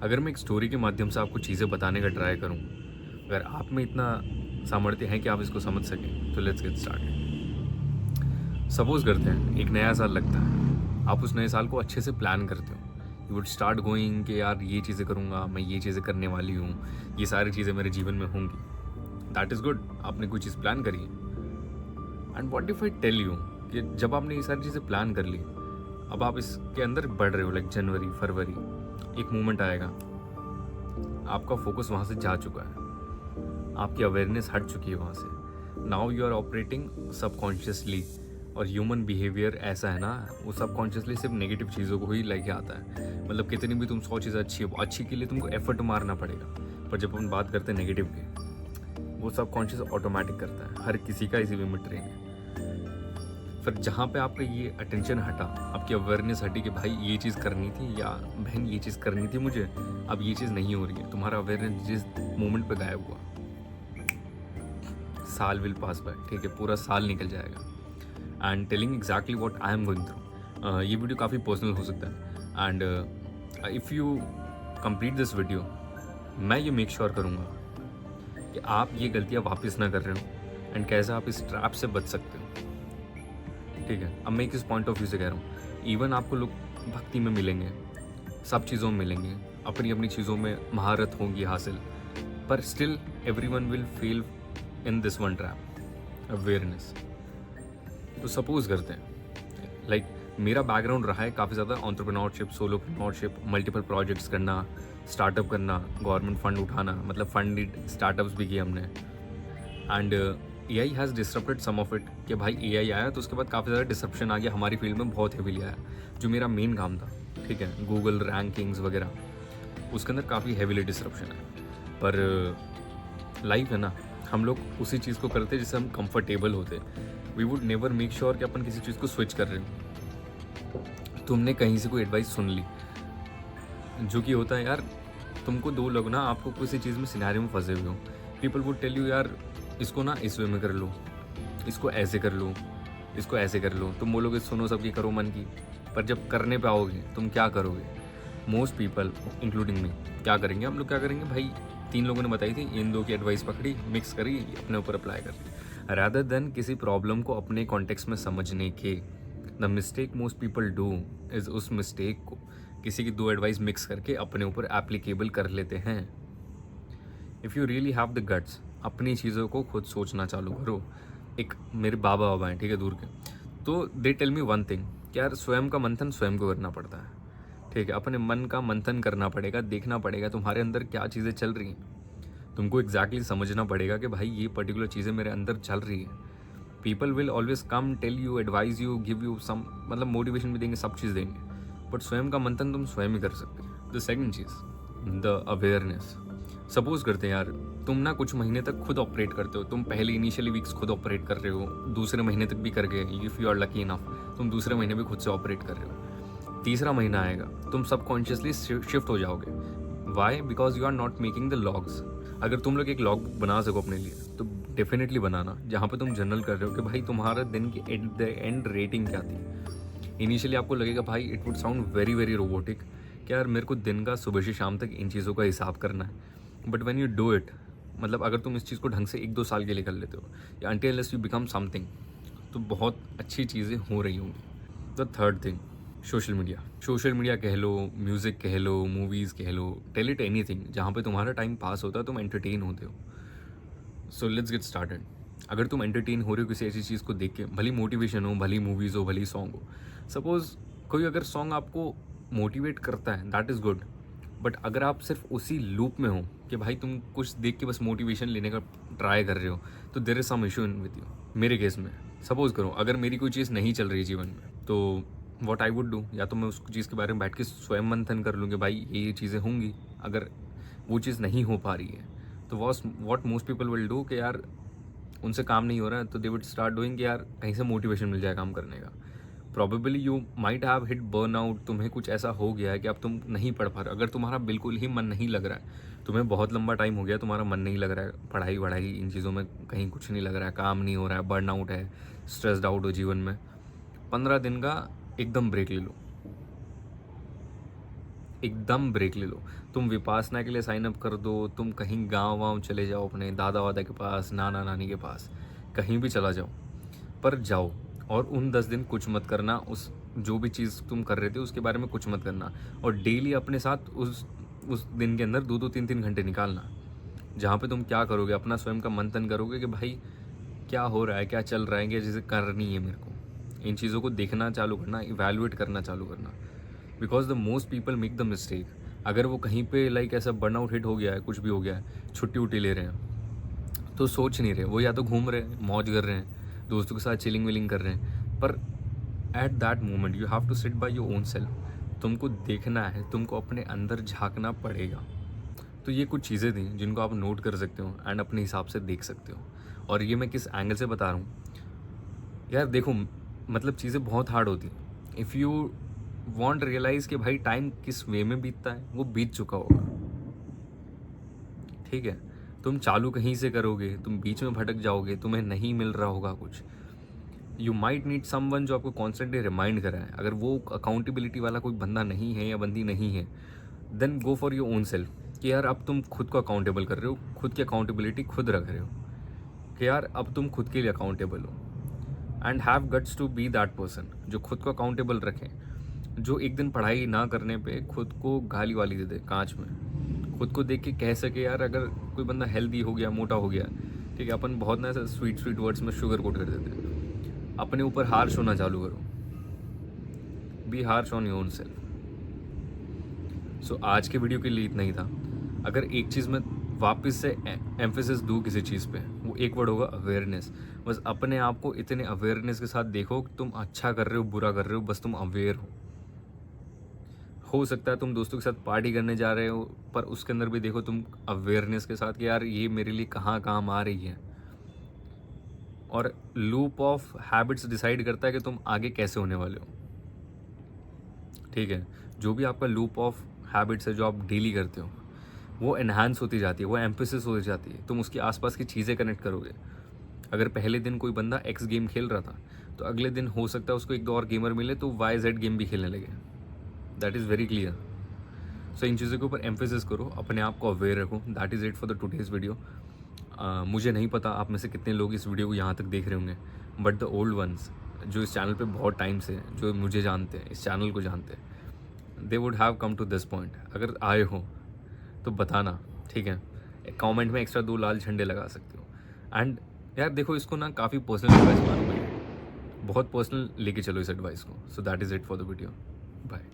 अगर मैं एक स्टोरी के माध्यम से आपको चीज़ें बताने का ट्राई करूँ, अगर आप में इतना सामर्थ्य है कि आप इसको समझ सकें, तो लेट्स गेट स्टार्टेड। सपोज़ करते हैं एक नया साल लगता है, आप उस नए साल को अच्छे से प्लान करते हो। यू वुड स्टार्ट गोइंग कि यार ये चीज़ें करूँगा, मैं ये चीज़ें करने वाली हूँ, ये सारी चीज़ें मेरे जीवन में होंगी। दैट इज़ गुड, आपने कोई चीज़ प्लान करी है। And what if I tell you कि जब आपने ये सारी चीज़ें प्लान कर ली, अब आप इसके अंदर बढ़ रहे हो, लाइक जनवरी फरवरी, एक मोमेंट आएगा, आपका फोकस वहाँ से जा चुका है, आपकी अवेयरनेस हट चुकी है वहाँ से। Now you are operating subconsciously. और ह्यूमन बिहेवियर ऐसा है ना, वो सबकॉन्शियसली सिर्फ नेगेटिव चीज़ों को ही लेके आता है। मतलब कितनी भी तुम 100 चीज़ें अच्छी हो, अच्छी के लिए तुमको एफर्ट मारना पड़ेगा, पर जब हम बात करते हैं नेगेटिव की, वो सबकॉन्शियस ऑटोमेटिक करता है। हर किसी का इसी में ट्रेन है। फिर जहाँ पे आपका ये अटेंशन हटा, आपकी अवेयरनेस हटी कि भाई ये चीज़ करनी थी, या बहन ये चीज़ करनी थी मुझे, अब ये चीज़ नहीं हो रही है, तुम्हारा अवेयरनेस जिस मोमेंट पे गायब हुआ, साल विल पास बाय, ठीक है, पूरा साल निकल जाएगा। And telling exactly what I am going through. ये वीडियो काफ़ी पर्सनल हो सकता है, and if you complete this video, मैं ये मेक श्योर करूँगा कि आप ये गलतियाँ वापस ना कर रहे हो, एंड कैसे आप इस ट्रैप से बच सकते हो। ठीक है, अब मैं किस पॉइंट ऑफ व्यू से कह रहा हूँ, इवन आपको लोग भक्ति में मिलेंगे, सब चीज़ों में मिलेंगे, अपनी अपनी चीज़ों में महारत होगी हासिल, पर still every one will fail in this one trap, awareness. तो सपोज करते हैं, लाइक मेरा बैकग्राउंड रहा है काफ़ी ज़्यादा एंटरप्रेन्योरशिप, सोलोप्रेन्योरशिप, मल्टीपल प्रोजेक्ट्स करना, स्टार्टअप करना, गवर्नमेंट फंड उठाना, मतलब फंडेड स्टार्टअप्स भी किए हमने। And AI has disrupted some of it, कि भाई AI आया तो उसके बाद काफ़ी ज़्यादा डिसरप्शन आ गया हमारी फील्ड में, बहुत हेवीली आया। जो मेरा मेन काम था, ठीक है, गूगल रैंकिंग्स वगैरह, उसके अंदर काफ़ी हेवीली डिसरप्शन है। पर लाइफ है ना, हम लोग उसी चीज़ को करते जिससे हम कंफर्टेबल होते। We would never make sure कि अपन किसी चीज़ को स्विच कर रहे हो। तुमने कहीं से कोई एडवाइस सुन ली, जो कि होता है यार, तुमको दो लोग ना, आपको किसी चीज़ में सिनेरियो में फंसे हुए हो, पीपल वुड टेल यू यार इसको ना इस वे में कर लो, इसको ऐसे कर लो, इसको ऐसे कर लो। तुम बोलोगे सुनो सबकी, करो मन की, पर जब करने पे आओगे तुम क्या करोगे? मोस्ट पीपल इंक्लूडिंग मी क्या करेंगे, हम लोग क्या करेंगे भाई, 3 लोगों ने बताई थी, इन 2 की एडवाइस पकड़ी, मिक्स करी, अपने ऊपर अप्लाई कर दी, रादर देन किसी प्रॉब्लम को अपने कॉन्टेक्स्ट में समझने के। The mistake most people do is उस मिस्टेक को किसी की 2 एडवाइस मिक्स करके अपने ऊपर एप्लीकेबल कर लेते हैं। If you really have the guts, अपनी चीज़ों को खुद सोचना चालू करो। एक मेरे बाबा हैं, ठीक है, दूर के, तो they tell me one thing कि यार स्वयं का मंथन स्वयं को करना पड़ता है। ठीक है, अपने मन का मंथन करना पड़ेगा, देखना पड़ेगा तुम्हारे अंदर क्या चीज़ें चल रही हैं। तुमको एग्जैक्टली समझना पड़ेगा कि भाई ये पर्टिकुलर चीज़ें मेरे अंदर चल रही है। People will always come, tell you, advise you, give you some, मतलब मोटिवेशन भी देंगे, सब चीज़ देंगे, बट स्वयं का मंथन तुम स्वयं ही कर सकते हो। The second cheese, the awareness. Suppose करते हैं यार, तुम ना कुछ महीने तक खुद ऑपरेट करते हो, तुम पहले इनिशियली वीक्स खुद ऑपरेट कर रहे हो, दूसरे महीने तक भी कर गए, if you are lucky enough, तुम दूसरे महीने भी खुद से ऑपरेट कर रहे हो, तीसरा महीना आएगा, तुम सबकॉन्शियसली शिफ्ट हो जाओगे। Why? Because you are not making the logs. अगर तुम लोग एक लॉग बना सको अपने लिए, तो डेफिनेटली बनाना, जहाँ पे तुम जर्नल कर रहे हो कि भाई तुम्हारा दिन की एट द एंड रेटिंग क्या थी। इनिशियली आपको लगेगा भाई, it would sound very very robotic, कि यार मेरे को दिन का सुबह से शाम तक इन चीज़ों का हिसाब करना है। But when you do it, मतलब अगर तुम इस चीज़ को ढंग से 1-2 साल के लिए कर लेते हो, या until unless you become something, तो बहुत अच्छी चीज़ें हो रही होंगी। The third thing, social media. Social media कह लो, म्यूज़िक कह लो, मूवीज़ कह लो, टेल इट एनीथिंग, जहाँ पे तुम्हारा टाइम पास होता है, तुम एंटरटेन होते हो। So let's get started. अगर तुम एंटरटेन हो रहे हो किसी ऐसी चीज़ को देख के, भली मोटिवेशन हो, भली मूवीज़ हो, भली सॉन्ग हो, सपोज़ कोई अगर सॉन्ग आपको मोटिवेट करता है, दैट इज़ गुड। बट अगर आप सिर्फ उसी लूप में हो कि भाई तुम कुछ देख के बस मोटिवेशन लेने का ट्राई कर रहे हो, तो there is some issue in with you. मेरे केस में सपोज करो, अगर मेरी कोई चीज़ नहीं चल रही जीवन में, तो व्हाट आई वुड डू, या तो मैं उस चीज़ के बारे में बैठ के स्वयं मंथन कर लूँ कि भाई ये चीज़ें होंगी। अगर वो चीज़ नहीं हो पा रही है, तो what most people will do कि यार उनसे काम नहीं हो रहा है, तो दे वुड स्टार्ट डूइंग कि यार कहीं से मोटिवेशन मिल जाए काम करने का। Probably you might have hit burn out, तुम्हें कुछ ऐसा हो गया है कि अब तुम नहीं पढ़ पा रहे। अगर तुम्हारा बिल्कुल ही मन नहीं लग रहा है, तुम्हें बहुत लंबा टाइम हो गया तुम्हारा मन नहीं लग रहा है, पढ़ाई वढ़ाई इन चीज़ों में कहीं कुछ नहीं लग रहा है, काम नहीं हो रहा है, बर्न आउट है, स्ट्रेस्ड आउट हो जीवन में, 15 दिन का एकदम ब्रेक ले लो। एकदम ब्रेक ले लो। तुम विपासना के लिए साइन अप कर दो, तुम कहीं गाँव-वाँव चले जाओ अपने दादा-वादा के पास, नाना-नानी के पास, कहीं भी चला जाओ, पर जाओ और उन 10 दिन कुछ मत करना। उस जो भी चीज़ तुम कर रहे थे उसके बारे में कुछ मत करना, और डेली अपने साथ उस दिन के अंदर 2-2 3-3 घंटे निकालना, जहाँ पे तुम क्या करोगे, अपना स्वयं का मंथन करोगे कि भाई क्या हो रहा है, क्या चल रहा है, क्या चीज़ें करनी है मेरे को। इन चीज़ों को देखना चालू करना, इवैल्यूएट करना चालू करना, because the most people make the mistake. अगर वो कहीं पे लाइक ऐसा बर्नआउट हिट हो गया है, कुछ भी हो गया है, छुट्टी उट्टी ले रहे हैं, तो सोच नहीं रहे, वो या तो घूम रहे हैं, मौज कर रहे हैं, दोस्तों के साथ चिलिंग विलिंग कर रहे हैं, पर at that moment you have to sit by your own self. तुमको देखना है, तुमको अपने अंदर झांकना पड़ेगा। तो ये कुछ चीज़ें थी जिनको आप नोट कर सकते हो एंड अपने हिसाब से देख सकते हो। और ये मैं किस एंगल से बता रहा हूँ यार, देखो मतलब चीज़ें बहुत हार्ड होती हैं। इफ़ यू वॉन्ट रियलाइज़ कि भाई टाइम किस वे में बीतता है, वो बीत चुका होगा, ठीक है। तुम चालू कहीं से करोगे, तुम बीच में भटक जाओगे, तुम्हें नहीं मिल रहा होगा कुछ। यू माइट नीड समवन जो आपको कॉन्स्टेंटली रिमाइंड कराए। अगर वो अकाउंटेबिलिटी वाला कोई बंदा नहीं है या बंदी नहीं है, then go for your own self, कि यार अब तुम खुद को अकाउंटेबल कर रहे हो, खुद की अकाउंटेबिलिटी खुद रख रहे हो, कि यार अब तुम खुद के लिए अकाउंटेबल हो। And have guts to be that person जो खुद को अकाउंटेबल रखे, जो एक दिन पढ़ाई ना करने पे खुद को गाली वाली दे दे कांच में, खुद को देख के कह सके यार अगर कोई बंदा हेल्दी हो गया, मोटा हो गया, ठीक है, अपन बहुत ना ऐसा स्वीट स्वीट वर्ड्स में शुगर कोट कर देते हैं। अपने ऊपर हार्श होना चालू करो, be harsh on your own self. So आज के वीडियो के लिए इतना ही था। अगर एक चीज़ मैं वापस से एम्फेसिस दूँ किसी चीज़ पे, वो एक वर्ड होगा अवेयरनेस। बस अपने आप को इतने अवेयरनेस के साथ देखो कि तुम अच्छा कर रहे हो, बुरा कर रहे हो, बस तुम अवेयर हो सकता है तुम दोस्तों के साथ पार्टी करने जा रहे हो, पर उसके अंदर भी देखो तुम अवेयरनेस के साथ कि यार ये मेरे लिए कहाँ काम आ रही है। और लूप ऑफ हैबिट्स डिसाइड करता है कि तुम आगे कैसे होने वाले हो, ठीक है। जो भी आपका लूप ऑफ हैबिट्स है जो आप डेली करते हो, वो एनहांस होती जाती है, वो एम्फेसिस हो जाती है, तुम उसके आसपास की चीज़ें कनेक्ट करोगे। अगर पहले दिन कोई बंदा एक्स गेम खेल रहा था, तो अगले दिन हो सकता है उसको एक दो और गेमर मिले तो वाई जेड गेम भी खेलने लगे। That is very clear. So इन चीज़ों के ऊपर एम्फेसिस करो, अपने आप को अवेयर रखो। That is it for the today's video. मुझे नहीं पता आप में से कितने लोग इस वीडियो को यहाँ तक देख रहे होंगे, बट द ओल्ड वंस जो इस चैनल पे बहुत टाइम से, जो मुझे जानते हैं, इस चैनल को जानते हैं, they would have come to this point. अगर आए हो तो बताना, ठीक है। कमेंट में एक्स्ट्रा 2 लाल झंडे लगा सकते हो। एंड यार देखो, इसको ना काफ़ी पर्सनल एडवाइस मानो भाई, बहुत पर्सनल लेके चलो इस एडवाइस को। So that is it for the video. Bye.